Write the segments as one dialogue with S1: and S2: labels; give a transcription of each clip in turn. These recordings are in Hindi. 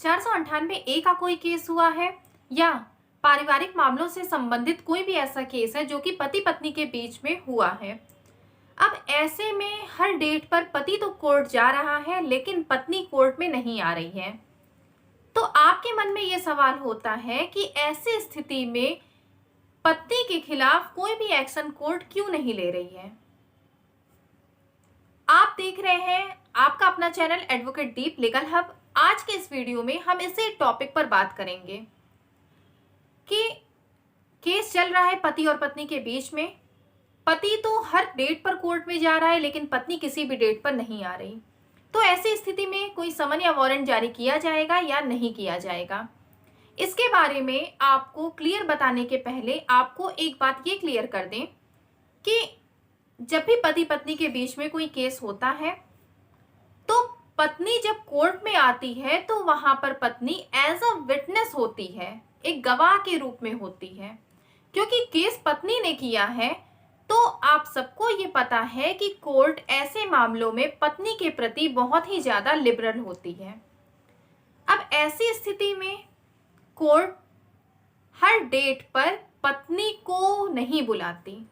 S1: 498A का कोई केस हुआ है या पारिवारिक मामलों से संबंधित कोई भी ऐसा केस है जो कि पति पत्नी के बीच में हुआ है। अब ऐसे में हर डेट पर पति तो कोर्ट जा रहा है लेकिन पत्नी कोर्ट में नहीं आ रही है। तो आपके मन में ये सवाल होता है कि ऐसी स्थिति में पत्नी के खिलाफ कोई भी एक्शन कोर्ट क्यों नहीं ले रही है। आप देख रहे हैं आपका अपना चैनल एडवोकेट दीप लीगल हब। आज के इस वीडियो में हम इसी टॉपिक पर बात करेंगे कि केस चल रहा है पति और पत्नी के बीच में। पति तो हर डेट पर कोर्ट में जा रहा है लेकिन पत्नी किसी भी डेट पर नहीं आ रही। तो ऐसी स्थिति में कोई समन या वारंट जारी किया जाएगा या नहीं किया जाएगा, इसके बारे में आपको क्लियर बताने के पहले आपको एक बात ये क्लियर कर दें कि जब भी पति पत्नी के बीच में कोई केस होता है तो पत्नी जब कोर्ट में आती है तो वहां पर पत्नी एज अ विटनेस होती है, एक गवाह के रूप में होती है। क्योंकि केस पत्नी ने किया है तो आप सबको ये पता है कि कोर्ट ऐसे मामलों में पत्नी के प्रति बहुत ही ज्यादा लिबरल होती है। अब ऐसी स्थिति में कोर्ट हर डेट पर पत्नी को नहीं बुलाती।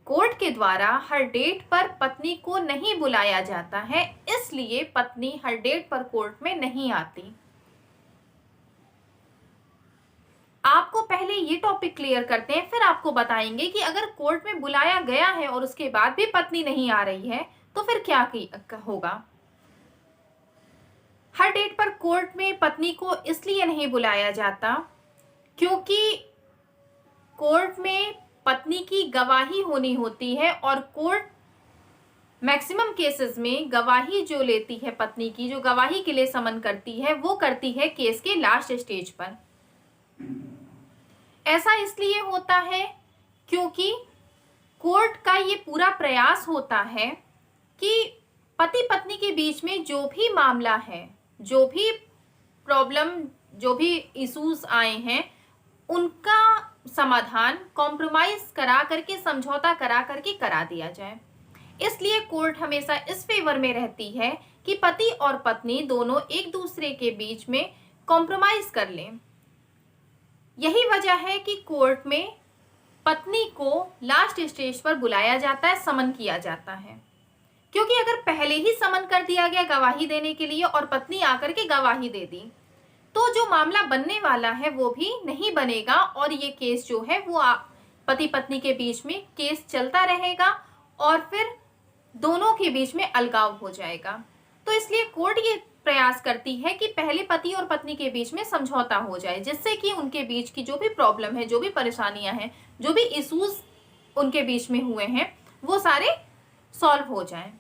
S1: कोर्ट के द्वारा हर डेट पर पत्नी को नहीं बुलाया जाता है, इसलिए पत्नी हर डेट पर कोर्ट में नहीं आती। आपको पहले ये टॉपिक क्लियर करते हैं, फिर आपको बताएंगे कि अगर कोर्ट में बुलाया गया है और उसके बाद भी पत्नी नहीं आ रही है तो फिर क्या होगा। हर डेट पर कोर्ट में पत्नी को इसलिए नहीं बुलाया जाता क्योंकि कोर्ट में पत्नी की गवाही होनी होती है और कोर्ट मैक्सिमम केसेस में गवाही जो लेती है पत्नी की, जो गवाही के लिए समन करती है, वो करती है केस के लास्ट स्टेज पर। ऐसा इसलिए होता है क्योंकि कोर्ट का ये पूरा प्रयास होता है कि पति पत्नी के बीच में जो भी मामला है, जो भी प्रॉब्लम, जो भी इश्यूज आए हैं, उनका समाधान कॉम्प्रोमाइज करा करके, समझौता करा करके करा दिया जाए। इसलिए कोर्ट हमेशा इस फेवर में रहती है कि पति और पत्नी दोनों एक दूसरे के बीच में कॉम्प्रोमाइज कर लें। यही वजह है कि कोर्ट में पत्नी को लास्ट स्टेज पर बुलाया जाता है, समन किया जाता है। क्योंकि अगर पहले ही समन कर दिया गया गवाही देने के लिए और पत्नी आकर के गवाही दे दी तो जो मामला बनने वाला है वो भी नहीं बनेगा और ये केस जो है वो पति पत्नी के बीच में केस चलता रहेगा और फिर दोनों के बीच में अलगाव हो जाएगा। तो इसलिए कोर्ट ये प्रयास करती है कि पहले पति और पत्नी के बीच में समझौता हो जाए, जिससे कि उनके बीच की जो भी प्रॉब्लम है, जो भी परेशानियां हैं, जो भी इश्यूज उनके बीच में हुए हैं, वो सारे सॉल्व हो जाएं।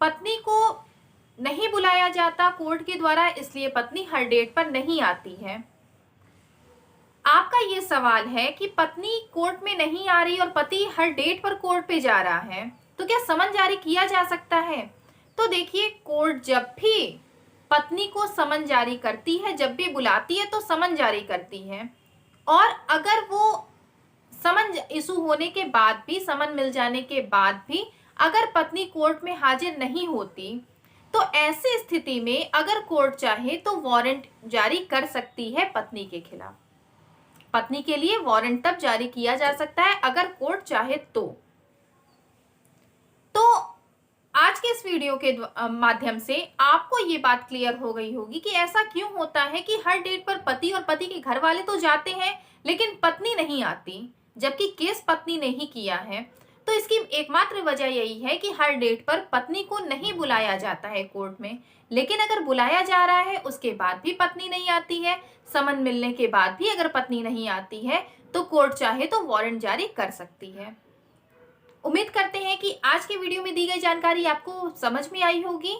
S1: पत्नी को नहीं बुलाया जाता कोर्ट के द्वारा, इसलिए पत्नी हर डेट पर नहीं आती है। आपका ये सवाल है कि पत्नी कोर्ट में नहीं आ रही और पति हर डेट पर कोर्ट पे जा रहा है, तो क्या समन जारी किया जा सकता है। तो देखिए, कोर्ट जब भी पत्नी को समन जारी करती है, जब भी बुलाती है तो समन जारी करती है। और अगर वो समन इशू होने के बाद भी, समन मिल जाने के बाद भी अगर पत्नी कोर्ट में हाजिर नहीं होती तो ऐसी स्थिति में अगर कोर्ट चाहे तो वारंट जारी कर सकती है पत्नी के खिलाफ। पत्नी के लिए वारंट तब जारी किया जा सकता है अगर कोर्ट चाहे तो आज के इस वीडियो के माध्यम से आपको ये बात क्लियर हो गई होगी कि ऐसा क्यों होता है कि हर डेट पर पति और पति के घर वाले तो जाते हैं लेकिन पत्नी नहीं आती, जबकि केस पत्नी ने ही किया है। तो इसकी एकमात्र वजह यही है कि हर डेट पर पत्नी को नहीं बुलाया जाता है कोर्ट में, लेकिन अगर बुलाया जा रहा है उसके बाद भी पत्नी नहीं आती है, समन मिलने के बाद भी अगर पत्नी नहीं आती है तो कोर्ट चाहे तो वारंट जारी कर सकती है। उम्मीद करते हैं कि आज के वीडियो में दी गई जानकारी आपको समझ में आई होगी।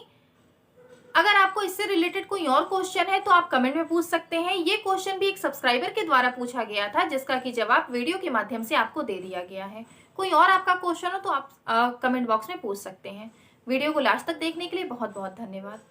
S1: अगर आपको इससे रिलेटेड कोई और क्वेश्चन है तो आप कमेंट में पूछ सकते हैं। ये क्वेश्चन भी एक सब्सक्राइबर के द्वारा पूछा गया था, जिसका कि जवाब वीडियो के माध्यम से आपको दे दिया गया है। कोई और आपका क्वेश्चन हो तो आप कमेंट बॉक्स में पूछ सकते हैं। वीडियो को लास्ट तक देखने के लिए बहुत बहुत धन्यवाद।